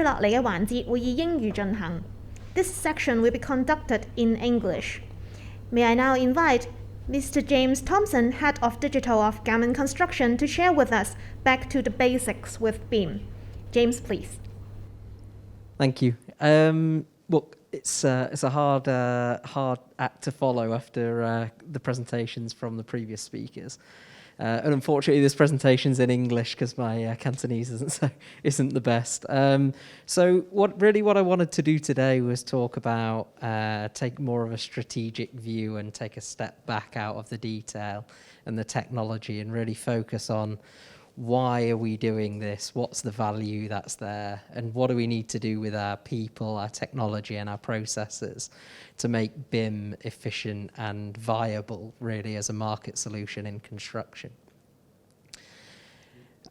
落嚟嘅環節會以英語進行。This section will be conducted in English. May I now invite Mr. James THOMPSON, Head of Digital of Gammon Construction, to share with us back to the basics with BIM. James, please. Thank you. Well, it's a hard act to follow after the presentations from the previous speakers. And unfortunately, this presentation's in English because my Cantonese isn't the best. So what I wanted to do today was talk about take more of a strategic view and take a step back out of the detail and the technology and really focus on why are we doing this, what's the value that's there, and what do we need to do with our people, our technology and our processes to make BIM efficient and viable really as a market solution in construction.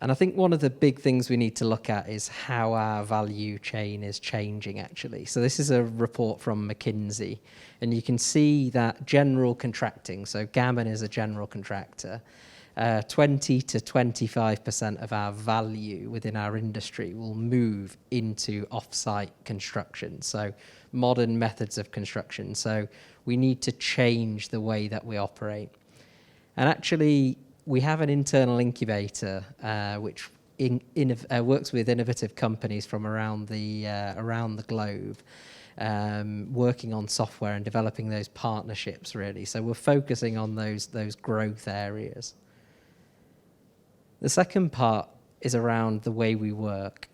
And I think one of the big things we need to look at is how our value chain is changing actually. So this is a report from McKinsey, and you can see that general contracting, so Gammon is a general contractor, 20 to 25% of our value within our industry will move into off-site construction, so modern methods of construction. So we need to change the way that we operate. And actually, we have an internal incubator which works with innovative companies from around the globe, working on software and developing those partnerships really. So we're focusing on those growth areas. The second part is around the way we work.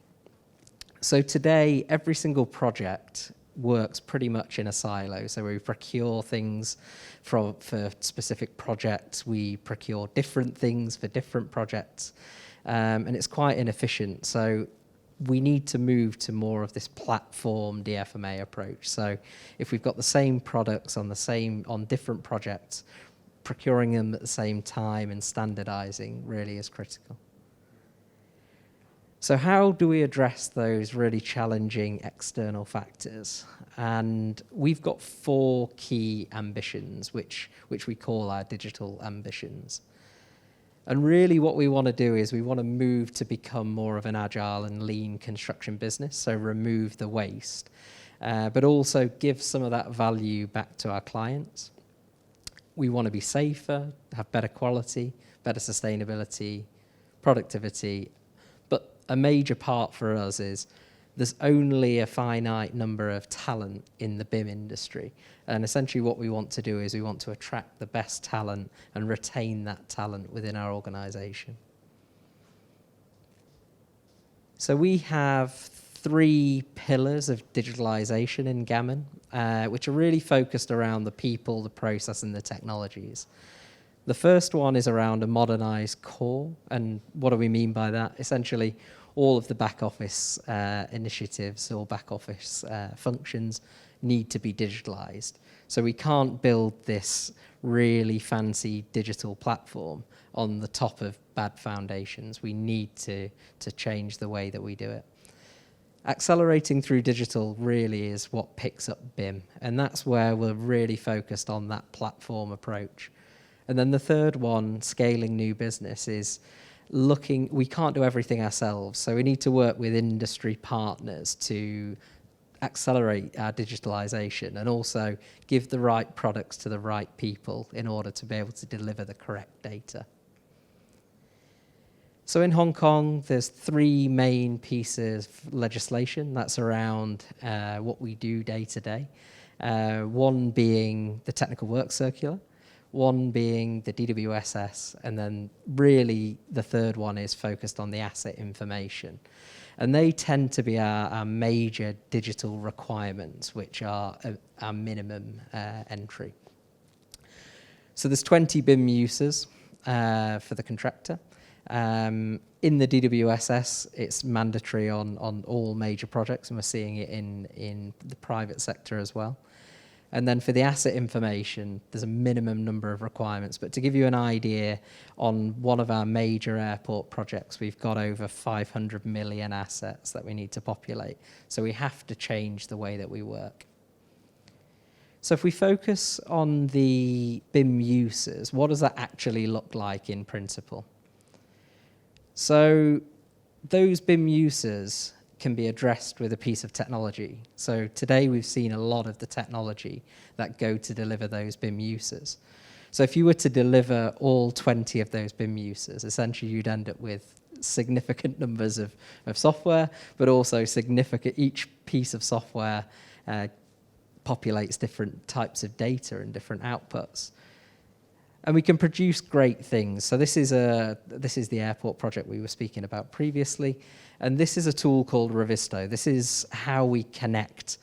So today, every single project works pretty much in a silo. So we procure things for specific projects. We procure different things for different projects. And it's quite inefficient. So we need to move to more of this platform DFMA approach. So if we've got the same products on different projects, procuring them at the same time and standardizing really is critical. So how do we address those really challenging external factors? And we've got 4 key ambitions, which we call our digital ambitions. And really what we want to do is we want to move to become more of an agile and lean construction business, so remove the waste, but also give some of that value back to our clients. We want to be safer, have better quality, better sustainability, productivity. But a major part for us is there's only a finite number of talent in the BIM industry. And essentially what we want to do is we want to attract the best talent and retain that talent within our organization. So we have 3 pillars of digitalization in Gammon, which are really focused around the people, the process, and the technologies. The first one is around a modernized core. And what do we mean by that? Essentially, all of the back office initiatives or back office functions need to be digitalized. So we can't build this really fancy digital platform on the top of bad foundations. We need to change the way that we do it. Accelerating through digital really is what picks up BIM, and that's where we're really focused on that platform approach. And then the third one, scaling new business, is we can't do everything ourselves, so we need to work with industry partners to accelerate our digitalization and also give the right products to the right people in order to be able to deliver the correct data. So in Hong Kong, there's 3 main pieces of legislation that's around what we do day to day. One being the Technical Work Circular, one being the DWSS, and then really the third one is focused on the asset information. And they tend to be our major digital requirements, which are our minimum entry. So there's 20 BIM users for the contractor. In the DWSS, it's mandatory on all major projects, and we're seeing it in the private sector as well. And then for the asset information, there's a minimum number of requirements. But to give you an idea, on one of our major airport projects, we've got over 500 million assets that we need to populate. So we have to change the way that we work. So if we focus on the BIM users, what does that actually look like in principle? So those BIM users can be addressed with a piece of technology. So today we've seen a lot of the technology that go to deliver those BIM users. So if you were to deliver all 20 of those BIM users, essentially you'd end up with significant numbers of software, but also significant, each piece of software populates different types of data and different outputs. And we can produce great things. So this is the airport project we were speaking about previously. And this is a tool called Revisto. This is how we connect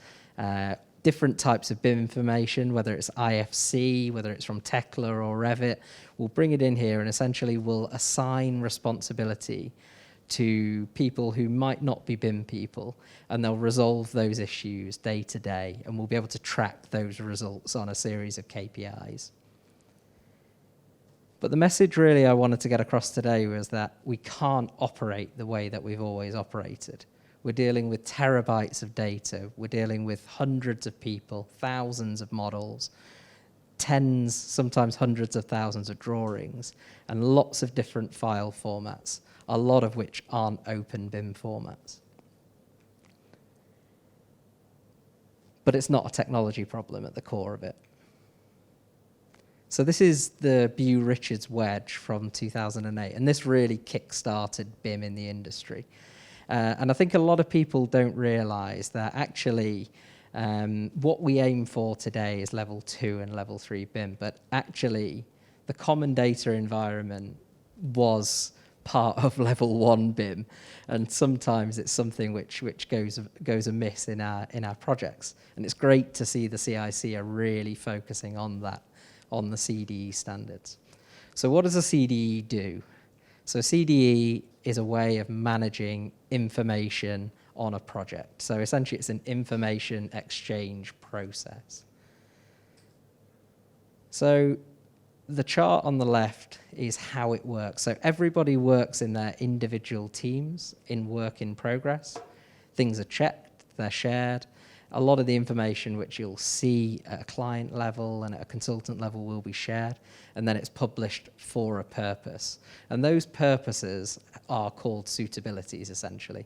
different types of BIM information, whether it's IFC, whether it's from Tekla or Revit. We'll bring it in here and essentially we'll assign responsibility to people who might not be BIM people, and they'll resolve those issues day to day, and we'll be able to track those results on a series of KPIs. But the message really I wanted to get across today was that we can't operate the way that we've always operated. We're dealing with terabytes of data. We're dealing with hundreds of people, thousands of models, tens, sometimes hundreds of thousands of drawings, and lots of different file formats, a lot of which aren't open BIM formats. But it's not a technology problem at the core of it. So this is the Bew-Richards wedge from 2008, and this really kick-started BIM in the industry. And I think a lot of people don't realize that actually what we aim for today is level 2 and level 3 BIM, but actually the common data environment was part of level 1 BIM, and sometimes it's something which goes amiss in our projects. And it's great to see the CIC are really focusing on that, on the CDE standards. So what does a CDE do? So CDE is a way of managing information on a project. So essentially it's an information exchange process. So the chart on the left is how it works. So everybody works in their individual teams in work in progress. Things are checked, they're shared. A lot of the information which you'll see at a client level and at a consultant level will be shared, and then it's published for a purpose. And those purposes are called suitabilities, essentially.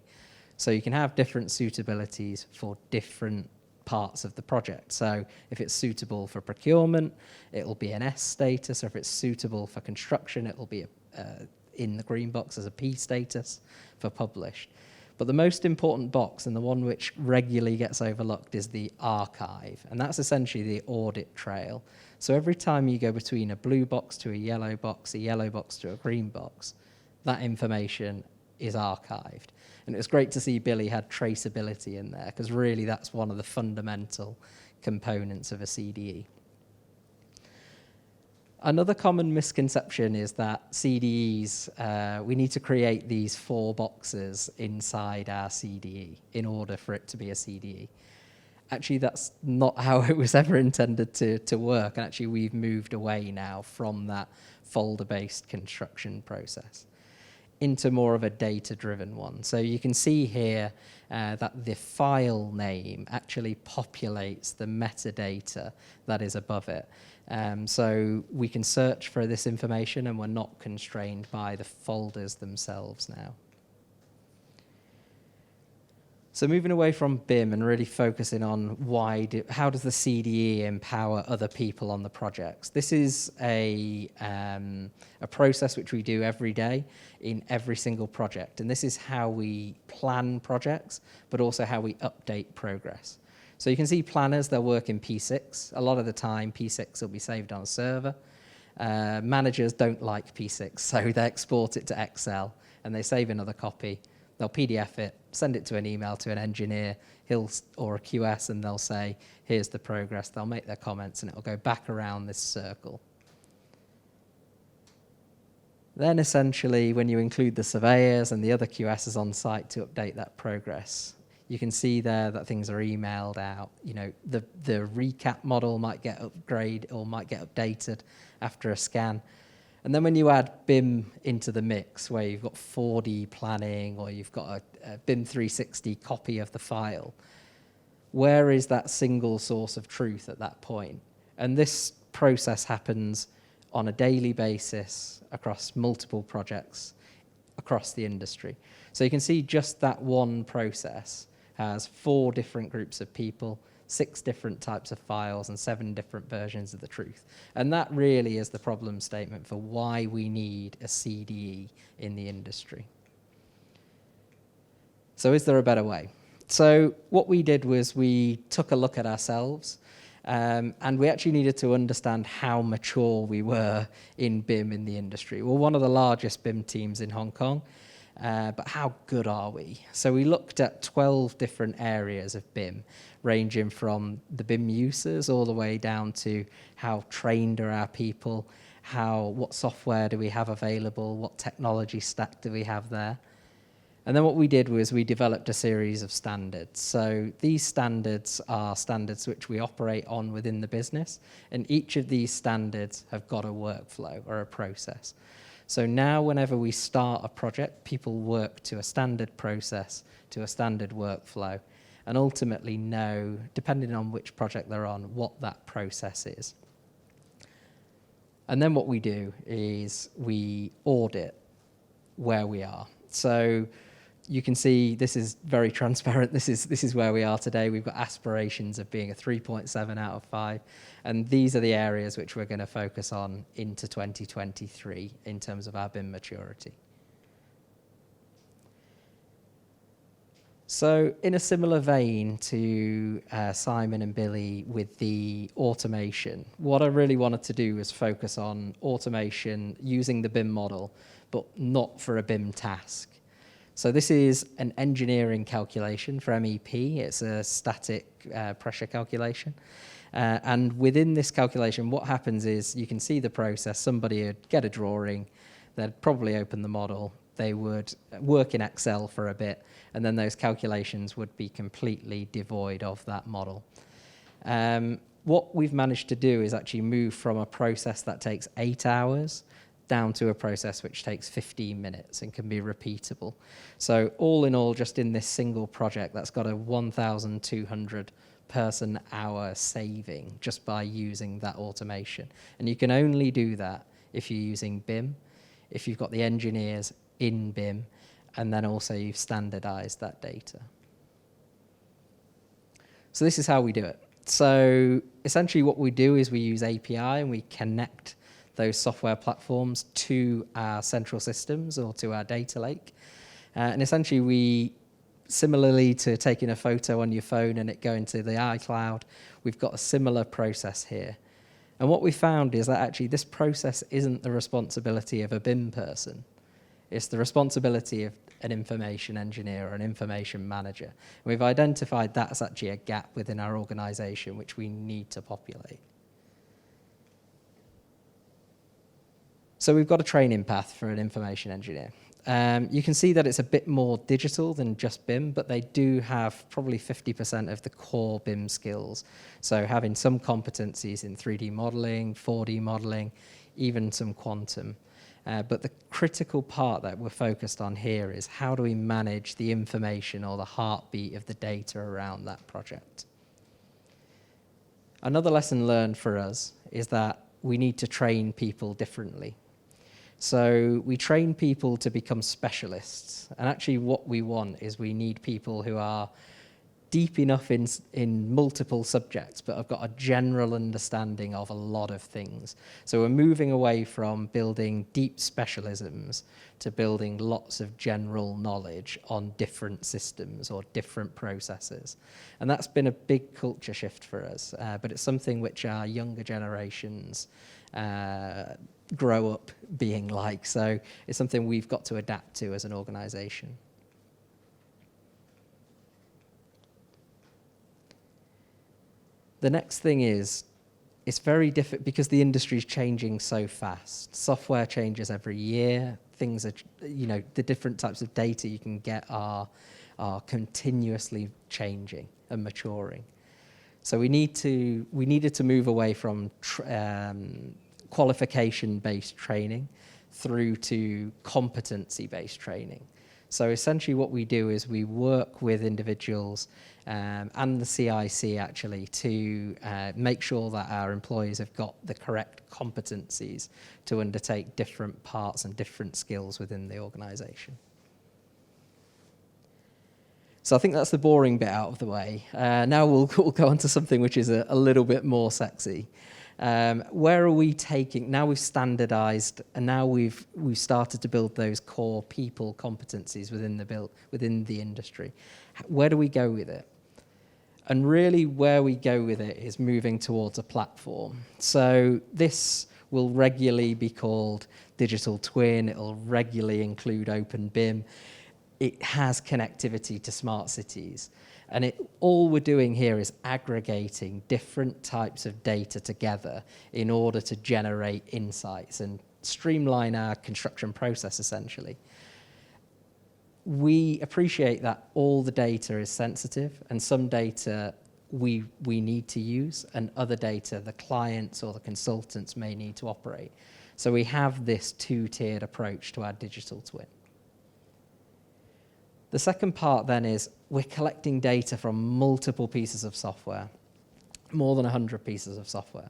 So you can have different suitabilities for different parts of the project. So if it's suitable for procurement, it'll be an S status, or if it's suitable for construction, it'll be in the green box as a P status for published. But the most important box, and the one which regularly gets overlooked, is the archive. And that's essentially the audit trail. So every time you go between a blue box to a yellow box to a green box, that information is archived. And it was great to see Billy had traceability in there, because really that's one of the fundamental components of a CDE. Another common misconception is that CDEs, we need to create these 4 boxes inside our CDE in order for it to be a CDE. Actually, that's not how it was ever intended to work. And actually, we've moved away now from that folder-based construction process into more of a data-driven one. So you can see here that the file name actually populates the metadata that is above it. So we can search for this information, and we're not constrained by the folders themselves now. So moving away from BIM and really focusing on how does the CDE empower other people on the projects? This is a process which we do every day in every single project. And this is how we plan projects, but also how we update progress. So you can see planners, they'll work in P6. A lot of the time, P6 will be saved on a server. Managers don't like P6, so they export it to Excel, and they save another copy. They'll PDF it, send it to an email to an engineer or a QS, and they'll say, here's the progress. They'll make their comments, and it'll go back around this circle. Then essentially, when you include the surveyors and the other QSs on site to update that progress, you can see there that things are emailed out. You know, the recap model might get upgraded or might get updated after a scan. And then when you add BIM into the mix, where you've got 4D planning or you've got a BIM 360 copy of the file, where is that single source of truth at that point? And this process happens on a daily basis across multiple projects across the industry. So you can see just that one process has 4 different groups of people, 6 different types of files, and 7 different versions of the truth. And that really is the problem statement for why we need a CDE in the industry. So is there a better way? So what we did was we took a look at ourselves, and we actually needed to understand how mature we were in BIM in the industry. We're one of the largest BIM teams in Hong Kong, but how good are we? So we looked at 12 different areas of BIM, ranging from the BIM users all the way down to how trained are our people, what software do we have available, what technology stack do we have there. And then what we did was we developed a series of standards. So these standards are standards which we operate on within the business, and each of these standards have got a workflow or a process. So now whenever we start a project, people work to a standard process, to a standard workflow, and ultimately know, depending on which project they're on, what that process is. And then what we do is we audit where we are. So you can see this is very transparent. This is where we are today. We've got aspirations of being a 3.7 out of 5. And these are the areas which we're going to focus on into 2023 in terms of our BIM maturity. So in a similar vein to Simon and Billy with the automation, what I really wanted to do was focus on automation using the BIM model, but not for a BIM task. So this is an engineering calculation for MEP. It's a static pressure calculation. And within this calculation, what happens is you can see the process. Somebody would get a drawing, they'd probably open the model, they would work in Excel for a bit, and then those calculations would be completely devoid of that model. What we've managed to do is actually move from a process that takes 8 hours down to a process which takes 15 minutes and can be repeatable. So all in all, just in this single project, that's got a 1,200 person hour saving just by using that automation. And you can only do that if you're using BIM, if you've got the engineers in BIM, and then also you've standardized that data. So this is how we do it. So essentially what we do is we use API and we connect those software platforms to our central systems or to our data lake. And essentially we, similarly to taking a photo on your phone and it going to the iCloud, we've got a similar process here. And what we found is that actually this process isn't the responsibility of a BIM person. It's the responsibility of an information engineer or an information manager. And we've identified that's actually a gap within our organization which we need to populate. So we've got a training path for an information engineer. You can see that it's a bit more digital than just BIM, but they do have probably 50% of the core BIM skills. So having some competencies in 3D modeling, 4D modeling, even some quantum. But the critical part that we're focused on here is how do we manage the information or the heartbeat of the data around that project. Another lesson learned for us is that we need to train people differently. So we train people to become specialists. And actually what we want is we need people who are deep enough in multiple subjects, but have got a general understanding of a lot of things. So we're moving away from building deep specialisms to building lots of general knowledge on different systems or different processes. And that's been a big culture shift for us, but it's something which our younger generations grow up being like. So it's something we've got to adapt to as an organization. The next thing is, it's very difficult because the industry is changing so fast. Software changes every year. Things are, the different types of data you can get are continuously changing and maturing. So we needed to move away from qualification-based training through to competency-based training. So essentially what we do is we work with individuals and the CIC actually to make sure that our employees have got the correct competencies to undertake different parts and different skills within the organisation. So I think that's the boring bit out of the way. Now we'll go on to something which is a little bit more sexy. Where are we taking, now we've standardized and now we've started to build those core people competencies within the industry. Where do we go with it? And really where we go with it is moving towards a platform. So this will regularly be called digital twin, it'll regularly include open BIM. It has connectivity to smart cities. And all we're doing here is aggregating different types of data together in order to generate insights and streamline our construction process, essentially. We appreciate that all the data is sensitive, and some data we need to use, and other data the clients or the consultants may need to operate. So we have this two-tiered approach to our digital twin. The second part then is we're collecting data from multiple pieces of software, more than 100 pieces of software.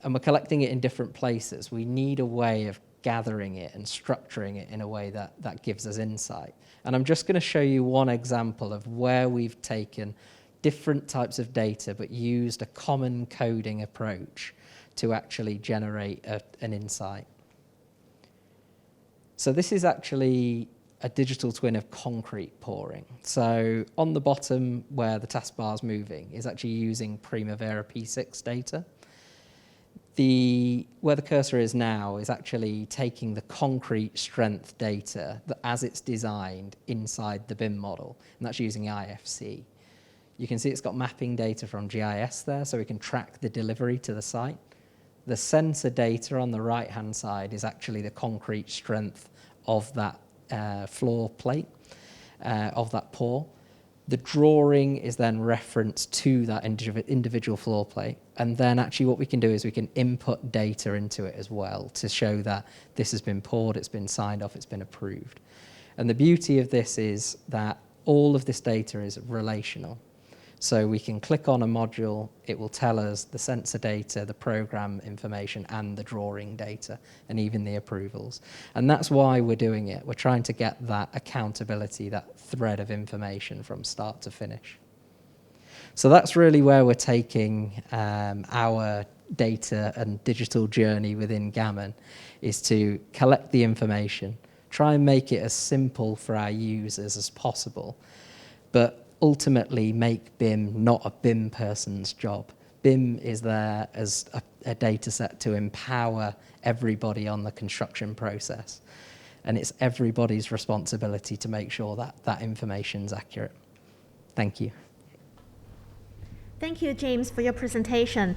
And we're collecting it in different places. We need a way of gathering it and structuring it in a way that gives us insight. And I'm just going to show you one example of where we've taken different types of data but used a common coding approach to actually generate an insight. So this is actually a digital twin of concrete pouring. So on the bottom where the taskbar is moving is actually using Primavera P6 data. Where the cursor is now is actually taking the concrete strength data as it's designed inside the BIM model, and that's using IFC. You can see it's got mapping data from GIS there, so we can track the delivery to the site. The sensor data on the right-hand side is actually the concrete strength of that floor plate, of that pour. The drawing is then referenced to that individual floor plate. And then actually what we can do is we can input data into it as well to show that this has been poured, it's been signed off, it's been approved. And the beauty of this is that all of this data is relational. So we can click on a module, it will tell us the sensor data, the program information, and the drawing data, and even the approvals. And that's why we're doing it. We're trying to get that accountability, that thread of information from start to finish. So that's really where we're taking our data and digital journey within Gammon, is to collect the information, try and make it as simple for our users as possible, but ultimately make BIM not a BIM person's job. BIM is there as a data set to empower everybody on the construction process. And it's everybody's responsibility to make sure that that information is accurate. Thank you. Thank you, James, for your presentation.